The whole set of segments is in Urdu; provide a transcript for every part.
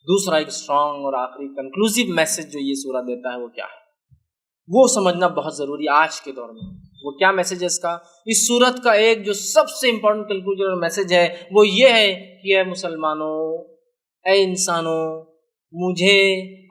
دوسرا ایک اسٹرانگ اور آخری کنکلوسیو میسج جو یہ سورہ دیتا ہے وہ کیا ہے، وہ سمجھنا بہت ضروری آج کے دور میں۔ وہ کیا میسج ہے اس کا؟ اس سورت کا ایک جو سب سے امپورٹنٹ کنکلوژن اور میسج ہے وہ یہ ہے کہ اے مسلمانوں، اے انسانوں، مجھے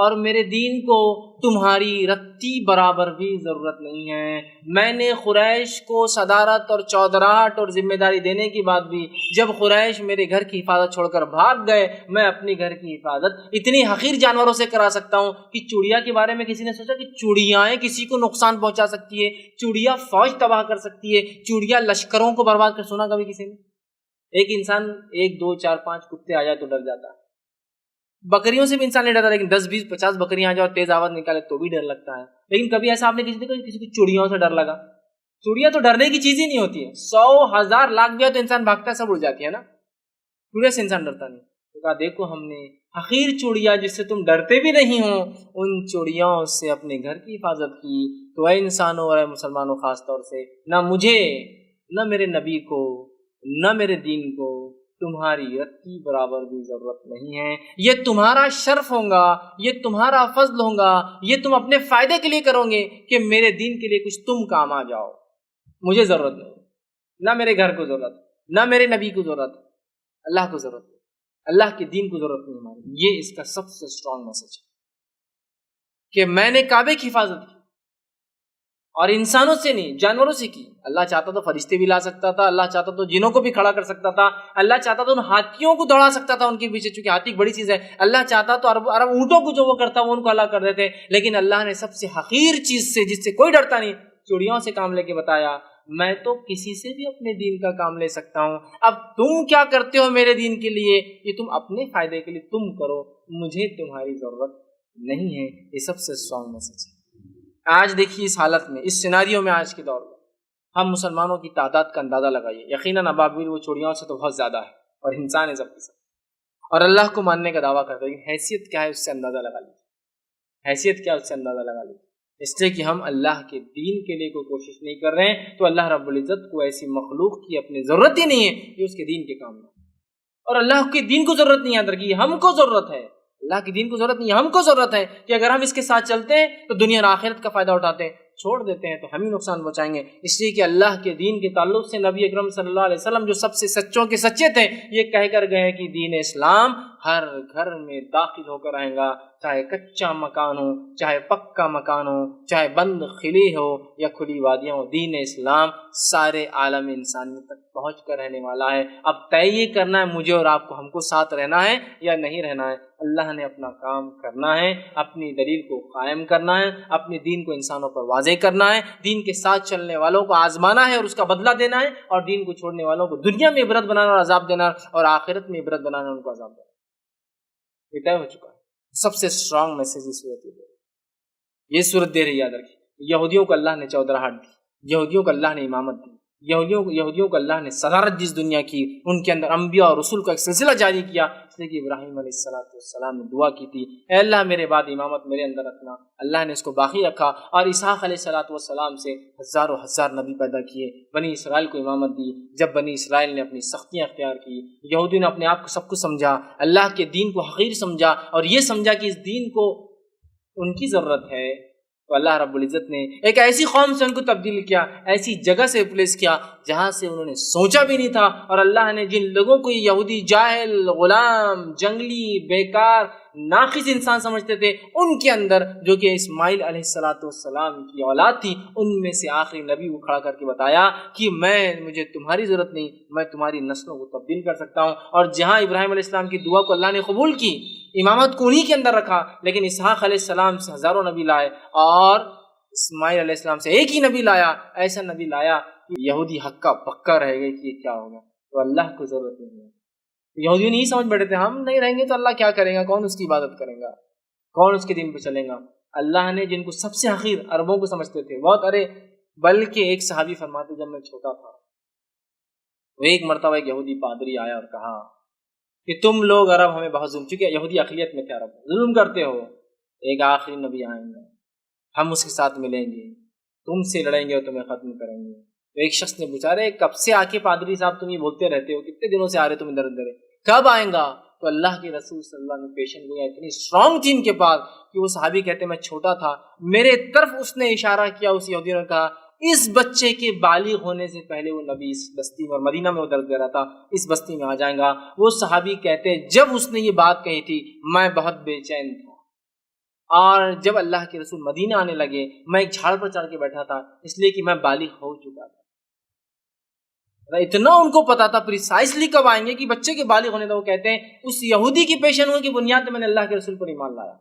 اور میرے دین کو تمہاری رتی برابر بھی ضرورت نہیں ہے۔ میں نے قریش کو صدارت اور چودراہٹ اور ذمہ داری دینے کے بعد بھی جب قریش میرے گھر کی حفاظت چھوڑ کر بھاگ گئے، میں اپنی گھر کی حفاظت اتنی حقیر جانوروں سے کرا سکتا ہوں کہ چڑیا کے بارے میں کسی نے سوچا کہ چڑیاں کسی کو نقصان پہنچا سکتی ہے، چڑیا فوج تباہ کر سکتی ہے، چڑیا لشکروں کو برباد کر، سنا کبھی کسی نے؟ ایک انسان 1 2 4 5 کتے آ جائے تو ڈر جاتا ہے، بکریوں سے بھی انسان نہیں ڈرتا، لیکن 10 20 50 بکریاں آ جائے اور تیز آواز نکالے تو بھی ڈر لگتا ہے۔ لیکن کبھی ایسا آپ نے کسی کو چڑیوں سے ڈر لگا؟ چڑیا تو ڈرنے کی چیز ہی نہیں ہوتی ہے، 100 1000 لاکھ بھی ہے تو انسان بھاگتا ہے، سب اڑ جاتی ہے نا، چڑیا سے انسان ڈرتا نہیں۔ تو کہا دیکھو ہم نے حقیر چڑیا جس سے تم ڈرتے بھی نہیں ہو، ان چڑیوں سے اپنے گھر کی حفاظت کی، تو اے انسانوں اور اے مسلمانوں خاص طور سے، نہ مجھے، نہ میرے نبی کو، نہ میرے دین کو تمہاری رتی برابر بھی ضرورت نہیں ہے۔ یہ تمہارا شرف ہوگا، یہ تمہارا فضل ہوگا، یہ تم اپنے فائدے کے لیے کرو گے کہ میرے دین کے لیے کچھ تم کام آ جاؤ۔ مجھے ضرورت نہیں، نہ میرے گھر کو ضرورت، نہ میرے نبی کو ضرورت، اللہ کو ضرورت ہے، اللہ کے دین کو ضرورت نہیں ہماری۔ یہ اس کا سب سے اسٹرانگ میسج ہے کہ میں نے کعبے کی حفاظت کی اور انسانوں سے نہیں، جانوروں سے کی۔ اللہ چاہتا تو فرشتے بھی لا سکتا تھا، اللہ چاہتا تو جنوں کو بھی کھڑا کر سکتا تھا، اللہ چاہتا تو ان ہاتھیوں کو دوڑا سکتا تھا ان کے پیچھے، چونکہ ہاتھی ایک بڑی چیز ہے، اللہ چاہتا تو عرب اونٹوں کو جو وہ کرتا وہ ان کو ہلاک کر دیتے، لیکن اللہ نے سب سے حقیر چیز سے، جس سے کوئی ڈرتا نہیں، چڑیوں سے کام لے کے بتایا میں تو کسی سے بھی اپنے دین کا کام لے سکتا ہوں، اب تم کیا کرتے ہو میرے دین کے لیے یہ تم اپنے فائدے کے لیے تم کرو، مجھے تمہاری ضرورت نہیں ہے۔ یہ سب سے اسٹرانگ میسج ہے۔ آج دیکھیے اس حالت میں، اس سیناریو میں، آج کے دور میں ہم مسلمانوں کی تعداد کا اندازہ لگائیے، یقیناً ابابیل وہ چڑیوں سے تو بہت زیادہ ہے، اور انسان ہے سب کے سب، اور اللہ کو ماننے کا دعویٰ کرتے ہیں، حیثیت کیا ہے اس سے اندازہ لگا لیجیے، حیثیت کیا ہے اس سے اندازہ لگا لیجیے۔ اس لیے کہ ہم اللہ کے دین کے لیے کوئی کوشش نہیں کر رہے ہیں، تو اللہ رب العزت کو ایسی مخلوق کی اپنی ضرورت ہی نہیں ہے جو اس کے دین کے کام میں، اور اللہ کے دین کو ضرورت نہیں، یاد رکھیے ہم کو ضرورت ہے، اللہ کے دین کو ضرورت نہیں، ہم کو ضرورت ہے کہ اگر ہم اس کے ساتھ چلتے ہیں تو دنیا اور آخرت کا فائدہ اٹھاتے ہیں، چھوڑ دیتے ہیں تو ہم ہی نقصان پہنچائیں گے۔ اس لیے کہ اللہ کے دین کے تعلق سے نبی اکرم صلی اللہ علیہ وسلم جو سب سے سچوں کے سچے تھے، یہ کہہ کر گئے کہ دین اسلام ہر گھر میں داخل ہو کر آئے گا، چاہے کچا مکان ہو، چاہے پکا مکان ہو، چاہے بند خلی ہو یا کھلی وادیاں ہو، دین اسلام سارے عالم انسانیت تک پہنچ کر رہنے والا ہے۔ اب طے یہ کرنا ہے مجھے اور آپ کو، ہم کو ساتھ رہنا ہے یا نہیں رہنا ہے۔ اللہ نے اپنا کام کرنا ہے، اپنی دلیل کو قائم کرنا ہے، اپنے دین کو انسانوں پر واضح کرنا ہے، دین کے ساتھ چلنے والوں کو آزمانا ہے اور اس کا بدلہ دینا ہے، اور دین کو چھوڑنے والوں کو دنیا میں عبرت بنانا اور عذاب دینا، اور آخرت میں عبرت بنانا اور ان کو عذاب دینا۔ یہ طے ہو چکا ہے۔ سب سے اسٹرانگ میسج اس صورت یہ صورت دے رہی ہے، یاد رکھیے یہودیوں کو اللہ نے چودراہٹ دی، یہودیوں کو اللہ نے امامت دی، یہودیوں کو اللہ نے صدارت جس دنیا کی، ان کے اندر انبیاء اور رسول کا ایک سلسلہ جاری کیا، اس لیے کہ ابراہیم علیہ السلام نے دعا کی تھی، اے اللہ میرے بعد امامت میرے اندر رکھنا، اللہ نے اس کو باقی رکھا، اور اسحاق علیہ السلام سے ہزاروں ہزار نبی پیدا کیے، بنی اسرائیل کو امامت دی۔ جب بنی اسرائیل نے اپنی سختیاں اختیار کی، یہودیوں نے اپنے آپ کو سب کچھ سمجھا، اللہ کے دین کو حقیر سمجھا، اور یہ سمجھا کہ اس دین کو ان کی ضرورت ہے، تو اللہ رب العزت نے ایک ایسی قوم سے ان کو تبدیل کیا، ایسی جگہ سے ریپلیس کیا جہاں سے انہوں نے سوچا بھی نہیں تھا، اور اللہ نے جن لوگوں کو یہودی جاہل، غلام، جنگلی، بیکار، ناقص انسان سمجھتے تھے، ان کے اندر جو کہ اسماعیل علیہ السلام کی اولاد تھی، ان میں سے آخری نبی کو کھڑا کر کے بتایا کہ مجھے تمہاری ضرورت نہیں، میں تمہاری نسلوں کو تبدیل کر سکتا ہوں۔ اور جہاں ابراہیم علیہ السلام کی دعا کو اللہ نے قبول کی، امامت کو انہی کے اندر رکھا، لیکن اسحاق علیہ السلام سے ہزاروں نبی لائے، اور اسماعیل علیہ السلام سے ایک ہی نبی لایا، ایسا نبی لایا کہ یہودی حقہ پکا رہ گئے کہ یہ کیا ہوگا، تو اللہ کو ضرورت نہیں ہے۔ یہودیوں نہیں سمجھ بیٹھے تھے ہم نہیں رہیں گے تو اللہ کیا کرے گا، کون اس کی عبادت کرے گا، کون اس کے دین پہ چلے گا۔ اللہ نے جن کو سب سے حقیر عربوں کو سمجھتے تھے بہت، بلکہ ایک صحابی فرماتے جب میں چھوٹا تھا، وہ ایک مرتبہ ایک یہودی پادری آیا اور کہا کہ تم لوگ عرب ہمیں بہت ظلم، چونکہ یہودی اقلیت میں تھے، عرب ظلم کرتے ہو، ایک آخری نبی آئیں گے، ہم اس کے ساتھ ملیں گے، تم سے لڑیں گے اور تمہیں ختم کریں گے۔ تو ایک شخص نے پوچھا، رہے کب سے آ کے پادری صاحب تم یہ بولتے رہتے ہو، کتنے دنوں سے آ رہے تم ادھر ادھر، کب آئیں گا؟ تو اللہ کے رسول صلی اللہ علیہ وسلم پیشن گوئیاں اتنی اسٹرانگ تھی ان کے پاس کہ وہ صحابی کہتے میں چھوٹا تھا، میرے طرف اس نے اشارہ کیا، اس یہودی نے کہا اس بچے کے بالغ ہونے سے پہلے وہ نبی اس بستی میں، اور مدینہ میں وہ درد دے رہا تھا، اس بستی میں آ جائیں گا۔ وہ صحابی کہتے جب اس نے یہ بات کہی تھی میں بہت بے چین تھا، اور جب اللہ کے رسول مدینہ آنے لگے میں ایک جھاڑ پر چڑھ کے بیٹھا تھا، اس لیے کہ میں بالغ ہو چکا تھا۔ اتنا ان کو پتا تھا پریسائزلی کب آئیں گے کہ بچے کے بالغ ہونے تھا۔ وہ کہتے ہیں اس یہودی کی پیشن گوئی کی بنیاد پہ میں نے اللہ کے رسول پر ایمان لایا،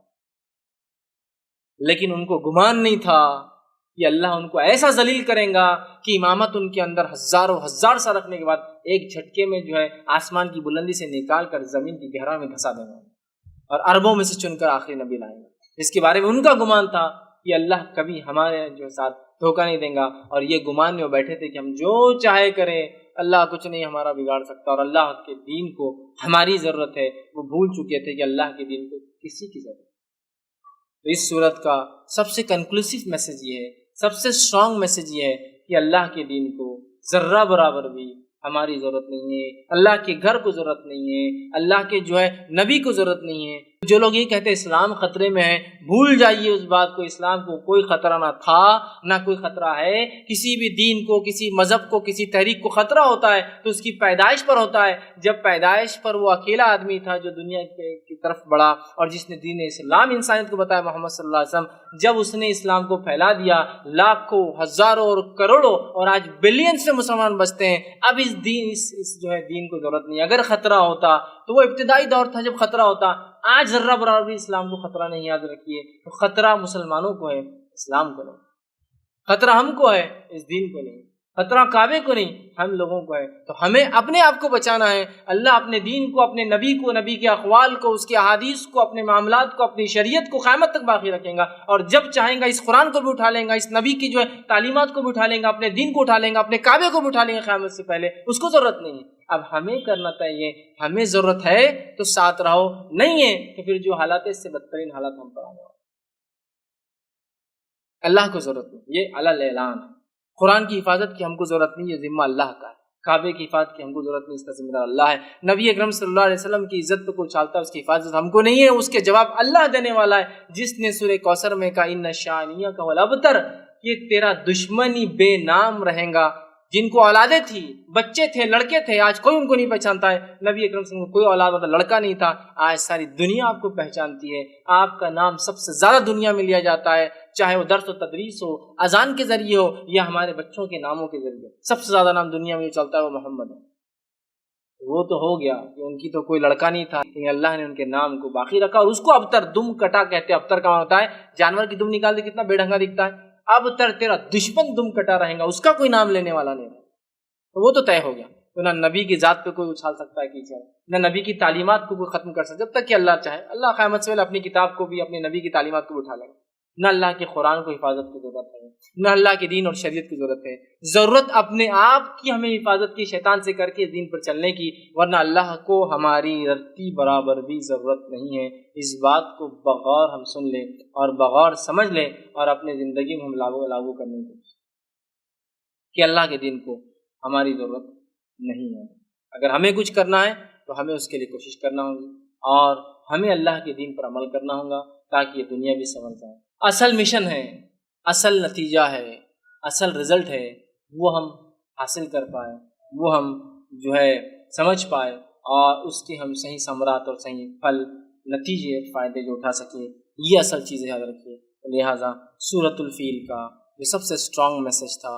لیکن ان کو گمان نہیں تھا کہ اللہ ان کو ایسا ذلیل کریں گا کہ امامت ان کے اندر ہزاروں ہزار سال رکھنے کے بعد ایک جھٹکے میں جو ہے آسمان کی بلندی سے نکال کر زمین کی گہرائی میں دھسا دیں گے، اور عربوں میں سے چن کر آخری نبی لائیں گے۔ اس کے بارے میں ان کا گمان تھا کہ اللہ کبھی ہمارے جو ساتھ دھوکہ نہیں دیں گا، اور یہ گمان میں وہ بیٹھے تھے کہ ہم جو چاہے کریں اللہ کچھ نہیں ہمارا بگاڑ سکتا، اور اللہ کے دین کو ہماری ضرورت ہے۔ وہ بھول چکے تھے کہ اللہ کے دین کو کسی کی ضرورت ہے۔ تو اس صورت کا سب سے کنکلوسیو میسج یہ ہے، سب سے اسٹرانگ میسج یہ ہے کہ اللہ کے دین کو ذرہ برابر بھی ہماری ضرورت نہیں ہے، اللہ کے گھر کو ضرورت نہیں ہے، اللہ کے جو ہے نبی کو ضرورت نہیں ہے۔ جو لوگ یہ کہتے ہیں اسلام خطرے میں ہے، بھول جائیے اس بات کو، اسلام کو کوئی خطرہ نہ تھا نہ کوئی خطرہ ہے۔ کسی بھی دین کو، کسی مذہب کو، کسی تحریک کو خطرہ ہوتا ہے تو اس کی پیدائش پر ہوتا ہے۔ جب پیدائش پر وہ اکیلا آدمی تھا جو دنیا کی طرف بڑھا اور جس نے دین اسلام انسانیت کو بتایا، محمد صلی اللہ علیہ وسلم، جب اس نے اسلام کو پھیلا دیا، لاکھوں، ہزاروں اور کروڑوں اور آج بلین سے مسلمان بچتے ہیں، اب اس جو ہے دین کو ضرورت نہیں۔ اگر خطرہ ہوتا تو وہ ابتدائی دور تھا جب خطرہ ہوتا، آج ذرہ برابر بھی اسلام کو خطرہ نہیں، یاد رکھیے۔ تو خطرہ مسلمانوں کو ہے، اسلام کو نہیں۔ خطرہ ہم کو ہے، اس دین کو نہیں۔ خطرہ کعبے کو نہیں، ہم لوگوں کو ہے۔ تو ہمیں اپنے آپ کو بچانا ہے۔ اللہ اپنے دین کو، اپنے نبی کو، نبی کے اقوال کو، اس کے احادیث کو، اپنے معاملات کو، اپنی شریعت کو قیامت تک باقی رکھیں گا، اور جب چاہیں گا اس قرآن کو بھی اٹھا لیں گا، اس نبی کی جو ہے تعلیمات کو بھی اٹھا لیں گا، اپنے دین کو اٹھا لیں گا، اپنے کعبے کو بھی اٹھا لیں گا قیامت سے پہلے۔ اس کو ضرورت نہیں ہے۔ اب ہمیں کرنا چاہیے، ہمیں ضرورت ہے تو ساتھ رہو، نہیں ہے تو پھر جو حالات ہے اس سے بدترین حالات ہم پر آنے والے۔ اللہ کو ضرورت نہیں، یہ علی الاعلان ہے۔ قرآن کی حفاظت کی ہم کو ضرورت نہیں، یہ ذمہ اللہ کا ہے۔ کعبے کی حفاظت کی ہم کو ضرورت نہیں، اس کا ذمہ دار اللہ ہے۔ نبی اکرم صلی اللہ علیہ وسلم کی عزت پہ کوئی چھالتا ہے، اس کی حفاظت ہم کو نہیں ہے، اس کے جواب اللہ دینے والا ہے، جس نے سورہ کوثر میں کہا ان شانیہ کا والابتر، کہ تیرا دشمن ہی بے نام رہیں گا۔ جن کو اولادیں تھی، بچے تھے، لڑکے تھے، آج کوئی ان کو نہیں پہچانتا ہے۔ نبی اکرم صلی اللہ علیہ وسلم کو کوئی اولاد ہوتا، لڑکا نہیں تھا، آج ساری دنیا آپ کو پہچانتی ہے۔ آپ کا نام سب سے زیادہ دنیا میں لیا جاتا ہے، چاہے وہ درس و تدریس ہو، اذان کے ذریعے ہو، یا ہمارے بچوں کے ناموں کے ذریعے۔ سب سے زیادہ نام دنیا میں جو چلتا ہے وہ محمد ہے۔ وہ تو ہو گیا کہ ان کی تو کوئی لڑکا نہیں تھا، لیکن اللہ نے ان کے نام کو باقی رکھا، اور اس کو ابتر، دم کٹا کہتے ہیں۔ ابتر کا معنی ہوتا ہے جانور کی دم نکال دے کتنا بے ڈھنگا دکھتا ہے۔ اب تر تیرا دشمن دم کٹا رہے گا، اس کا کوئی نام لینے والا نہیں، تو وہ تو طے ہو گیا۔ تو نہ نبی کی ذات پہ کوئی اچھال سکتا ہے کیچڑ، نہ نبی کی تعلیمات کو کوئی ختم کر سکتا، جب تک کہ اللہ چاہے۔ اللہ قیامت سے پہلے اپنی کتاب کو بھی، اپنے نبی کی تعلیمات کو بھی اٹھا لے گا۔ نہ اللہ کے قرآن کو حفاظت کی ضرورت ہے، نہ اللہ کے دین اور شریعت کی ضرورت ہے۔ ضرورت اپنے آپ کی ہمیں حفاظت کی، شیطان سے کر کے دین پر چلنے کی، ورنہ اللہ کو ہماری رتی برابر بھی ضرورت نہیں ہے۔ اس بات کو بغور ہم سن لیں اور بغور سمجھ لیں، اور اپنے زندگی میں ہم لاگو کرنے کی کوشش کہ اللہ کے دین کو ہماری ضرورت نہیں ہے۔ اگر ہمیں کچھ کرنا ہے تو ہمیں اس کے لیے کوشش کرنا ہوگی، اور ہمیں اللہ کے دین پر عمل کرنا ہوگا تاکہ یہ دنیا بھی سنور جائے۔ اصل مشن ہے، اصل نتیجہ ہے، اصل رزلٹ ہے، وہ ہم حاصل کر پائیں، وہ ہم جو ہے سمجھ پائے، اور اس کے ہم صحیح ثمرات اور صحیح پھل، نتیجے، فائدے جو اٹھا سکیں، یہ اصل چیزیں یاد رکھیے۔ لہٰذا سورۃ الفیل کا جو سب سے اسٹرانگ میسج تھا،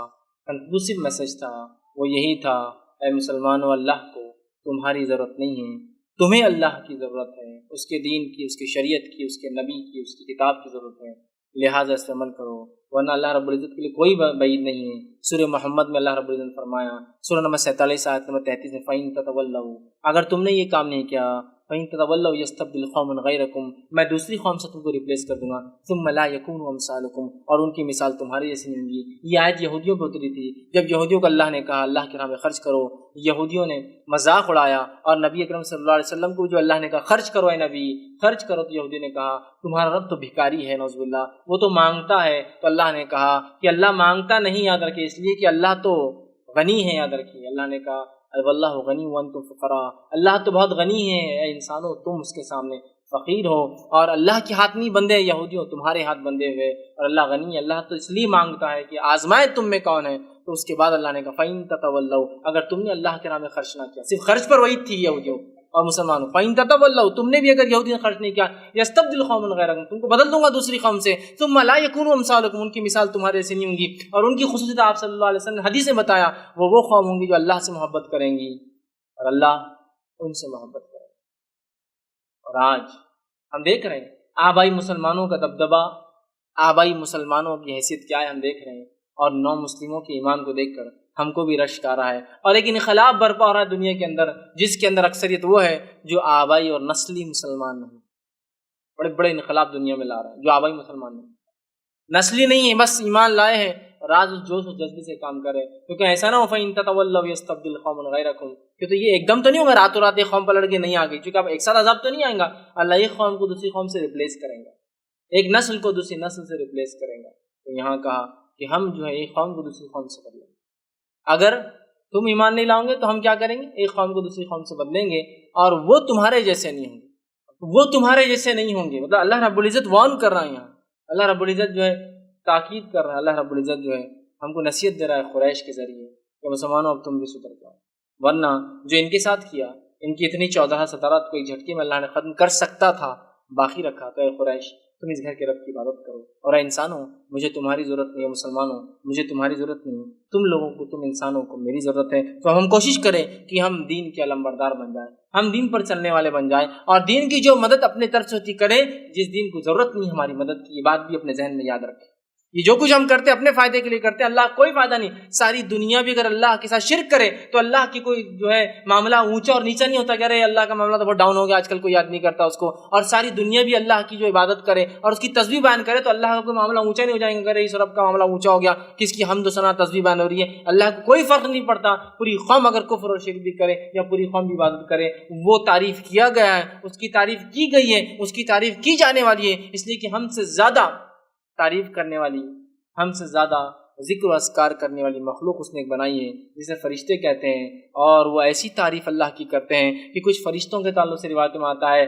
کنکلوسیو میسج تھا، وہ یہی تھا، اے مسلمانوں، اللہ کو تمہاری ضرورت نہیں ہے، تمہیں اللہ کی ضرورت ہے، اس کے دین کی، اس کی شریعت کی، اس کے نبی کی، اس کی کتاب کی ضرورت ہے، لہٰذا اس پر عمل کرو، ورنہ اللہ رب العزت کے لیے کوئی بعید نہیں ہے۔ سورہ محمد میں اللہ رب العزت نے فرمایا، سورہ نمبر 47 آیت نمبر 33 میں، فَإِن تَتَوَلَّوْا، اگر تم نے یہ کام نہیں کیا، فَإِن تَتَوَلَّوْا يَسْتَبْدِلْ قَوْمًا غَيْرَكُمْ، میں دوسری قوم سے تم کو ریپلیس کر دوں گا، ثُمَّ لَا يَكُونُوا أَمْثَالَكُمْ، اور ان کی مثال تمہاری جیسی نہیں ہوگی۔ یہ آیت یہودیوں پر اتری تھی، جب یہودیوں کو اللہ نے کہا اللہ کی راہ میں خرچ کرو، یہودیوں نے مذاق اڑایا، اور نبی اکرم صلی اللہ علیہ وسلم کو جو اللہ نے کہا خرچ کرو اے نبی، خرچ کرو، تو یہودیوں نے کہا تمہارا رب تو بھکاری ہے، نعوذ باللہ، وہ تو مانگتا ہے۔ تو اللہ نے کہا کہ اللہ مانگتا نہیں، یاد رکھے، اس لیے کہ اللہ تو غنی ہے، یاد رکھیے۔ اللہ نے کہا واللہ غنی وانتم فقراء، اللہ تو بہت غنی ہے، اے انسانوں تم اس کے سامنے فقیر ہو، اور اللہ کے ہاتھ نہیں بندے یہودیوں، تمہارے ہاتھ بندے ہوئے، اور اللہ غنی ہے، اللہ تو اس لیے مانگتا ہے کہ آزمائے تم میں کون ہے۔ تو اس کے بعد اللہ نے کہا فَإِن تَتَوَلَّوْا، اگر تم نے اللہ کے راہ میں خرچ نہ کیا، صرف خرچ پر وعید تھی یہودیوں اور مسلمانوں، فَإِن تَتَوَلَّوْا، تم نے بھی اگر یہودی نے خرچ نہیں کیا، يَسْتَبْدِلْ قَوْمًا غَيْرَكُمْ، تم کو بدل دوں گا دوسری قوم سے، ثُمَّ لَا يَكُونُوا أَمْثَالَكُمْ، ان کی مثال تمہارے ایسے نہیں ہوں گی۔ اور ان کی خصوصیت آپ صلی اللہ علیہ وسلم نے حدیث میں بتایا، وہ قوم ہوں گی جو اللہ سے محبت کریں گی اور اللہ ان سے محبت کریں گے۔ اور آج ہم دیکھ رہے ہیں آبائی مسلمانوں کا دبدبا، آبائی مسلمانوں کی حیثیت کیا ہے ہم دیکھ رہے ہیں، اور نو مسلموں کے ایمان کو دیکھ کر ہم کو بھی رشک آ رہا ہے، اور ایک انقلاب برپا ہو رہا ہے دنیا کے اندر، جس کے اندر اکثریت وہ ہے جو آبائی اور نسلی مسلمان نہیں، بڑے بڑے انقلاب دنیا میں لا رہا ہے جو آبائی مسلمان نہیں، نسلی نہیں ہے، بس ایمان لائے ہیں اور آج اس جوش و جذبے سے کام کرے، کیونکہ ایسا نہ ہو فَإِن تَتَوَلَّوْا يَسْتَبْدِلْ قَوْمًا غَيْرَكُمْ، کہ تو یہ ایک دم تو نہیں ہوگا راتوں رات ایک قوم پلٹ کے نہیں آ گئی، کیونکہ اب ایک ساتھ عذاب تو نہیں آئے گا، اللہ ایک قوم کو دوسری قوم سے ریپلیس کریں گا، ایک نسل کو دوسری نسل سے ریپلیس کریں گا۔ تو یہاں کہا کہ ہم جو ہے ایک قوم کو دوسری قوم سے بدلیں گے، اگر تم ایمان نہیں لاؤ گے تو ہم کیا کریں گے، ایک قوم کو دوسری قوم سے بدلیں گے، اور وہ تمہارے جیسے نہیں ہوں گے، وہ تمہارے جیسے نہیں ہوں گے، مطلب اللہ رب العزت وارن کر رہا ہے، یہاں اللہ رب العزت جو ہے تاکید کر رہا ہے، اللہ رب العزت جو ہے ہم کو نصیحت دے رہا ہے قریش کے ذریعے کہ مسلمانوں اب تم بھی سدھر جاؤ، ورنہ جو ان کے ساتھ کیا، ان کی اتنی 14 کو ایک جھٹکے میں اللہ نے ختم کر سکتا تھا، باقی رکھا۔ تو اے قریش تم اس گھر کے رب کی عبادت کرو، اور اے انسانوں مجھے تمہاری ضرورت نہیں ہے، مسلمانوں مجھے تمہاری ضرورت نہیں ہے، تم لوگوں کو، تم انسانوں کو میری ضرورت ہے۔ تو ہم کوشش کریں کہ ہم دین کے علمبردار بن جائیں، ہم دین پر چلنے والے بن جائیں، اور دین کی جو مدد اپنے طرف سے ہوتی کریں، جس دین کو ضرورت نہیں ہماری مدد کی، یہ بات بھی اپنے ذہن میں یاد رکھیں۔ یہ جو کچھ ہم کرتے اپنے فائدے کے لیے کرتے ہیں، اللہ کوئی فائدہ نہیں، ساری دنیا بھی اگر اللہ کے ساتھ شرک کرے تو اللہ کی کوئی جو ہے معاملہ اونچا اور نیچا نہیں ہوتا کہ ارے اللہ کا معاملہ تو بہت ڈاؤن ہو گیا، آج کل کوئی یاد نہیں کرتا اس کو، اور ساری دنیا بھی اللہ کی جو عبادت کرے اور اس کی تسبیح بیان کرے تو اللہ کا کوئی معاملہ اونچا نہیں ہو جائے گا، ارے اس رب کا معاملہ اونچا ہو گیا، کس کی حمد و ثنا تسبیح بیان ہو رہی ہے، اللہ کو کوئی فرق نہیں پڑتا۔ پوری قوم اگر کفر اور شرک بھی کرے یا پوری قوم بھی عبادت کرے، وہ تعریف کیا گیا ہے، اس کی تعریف کی گئی ہے، اس کی تعریف کی جانے والی ہے، اس لیے کہ ہم سے زیادہ تعریف کرنے والی، ہم سے زیادہ ذکر و اذکار کرنے والی مخلوق اس نے ایک بنائی ہے جسے فرشتے کہتے ہیں، اور وہ ایسی تعریف اللہ کی کرتے ہیں کہ کچھ فرشتوں کے تعلق سے روایت میں آتا ہے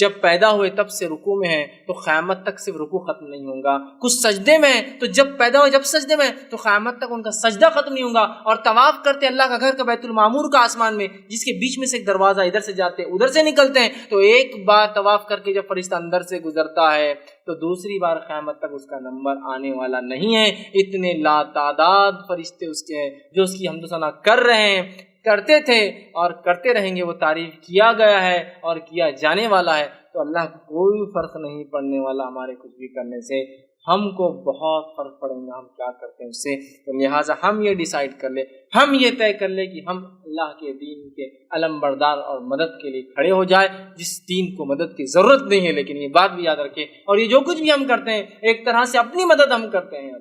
جب پیدا ہوئے تب سے رکوع میں ہیں تو قیامت تک صرف رکوع ختم نہیں ہوگا، کچھ سجدے میں ہیں تو جب پیدا ہوئے جب سجدے میں تو قیامت تک ان کا سجدہ ختم نہیں ہوگا، اور طواف کرتے اللہ کا گھر کا بیت المعمور کا آسمان میں، جس کے بیچ میں سے ایک دروازہ، ادھر سے جاتے ادھر سے نکلتے ہیں، تو ایک بار طواف کر کے جب فرشتہ اندر سے گزرتا ہے تو دوسری بار قیامت تک اس کا نمبر آنے والا نہیں ہے۔ اتنے لا تعداد فرشتے اس کے ہیں جو اس کی حمد و ثنا کر رہے ہیں، کرتے تھے اور کرتے رہیں گے، وہ تعریف کیا گیا ہے اور کیا جانے والا ہے۔ تو اللہ کو کوئی فرق نہیں پڑنے والا ہمارے کچھ بھی کرنے سے، ہم کو بہت فرق پڑے گا ہم کیا کرتے ہیں اس سے۔ تو لہٰذا ہم یہ ڈیسائیڈ کر لیں، ہم یہ طے کر لیں کہ ہم اللہ کے دین کے علم بردار اور مدد کے لیے کھڑے ہو جائے، جس دین کو مدد کی ضرورت نہیں ہے، لیکن یہ بات بھی یاد رکھیں، اور یہ جو کچھ بھی ہم کرتے ہیں ایک طرح سے اپنی مدد ہم کرتے ہیں،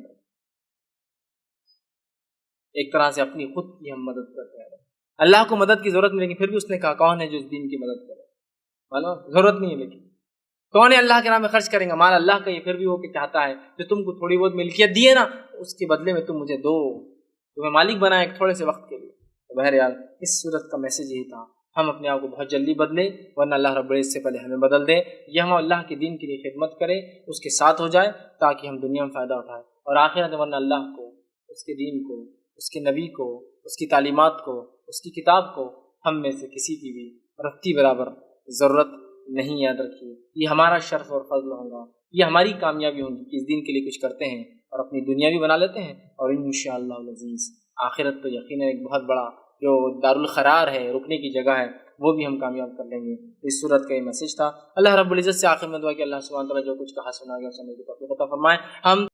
ایک طرح سے اپنی خود کی ہم مدد کرتے ہیں۔ اللہ کو مدد کی ضرورت نہیں، لیکن پھر بھی اس نے کہا کون ہے جو اس دین کی مدد کرے، معلوم ضرورت نہیں ہے، لیکن کون ہے اللہ کے نام میں خرچ کریں گا، مال اللہ کا، یہ پھر بھی وہ کہ چاہتا ہے جو تم کو تھوڑی بہت ملکیت دی ہے نا، اس کے بدلے میں تم مجھے دو، تمہیں مالک بنایا ایک تھوڑے سے وقت کے لیے۔ تو بہرحال اس صورت کا میسج یہی تھا، ہم اپنے آپ کو بہت جلدی بدلیں ورنہ اللہ رب العزت سے پہلے ہمیں بدل دے، یہ ہم اللہ کے دین کے لیے خدمت کریں، اس کے ساتھ ہو جائے تاکہ ہم دنیا میں فائدہ اٹھائیں اور آخرت میں، ورنہ اللہ کو، اس کے دین کو، اس کے نبی کو، اس کی تعلیمات کو، اس کی کتاب کو ہم میں سے کسی کی بھی رتی برابر ضرورت نہیں، یاد رکھیے۔ یہ ہمارا شرف اور فضل ہوگا، یہ ہماری کامیابی ہوگی کہ اس دین کے لیے کچھ کرتے ہیں اور اپنی دنیا بھی بنا لیتے ہیں، اور انشاءاللہ العزیز آخرت تو یقیناً ایک بہت بڑا جو دارالقرار ہے، رکنے کی جگہ ہے، وہ بھی ہم کامیاب کر لیں گے۔ اس صورت کا یہ میسج تھا۔ اللہ رب العزت سے آخر میں دعا کہ اللہ سبحانہ وتعالیٰ جو کچھ کہا سنا گیا سمجھ کو عطا فرمائے۔ ہم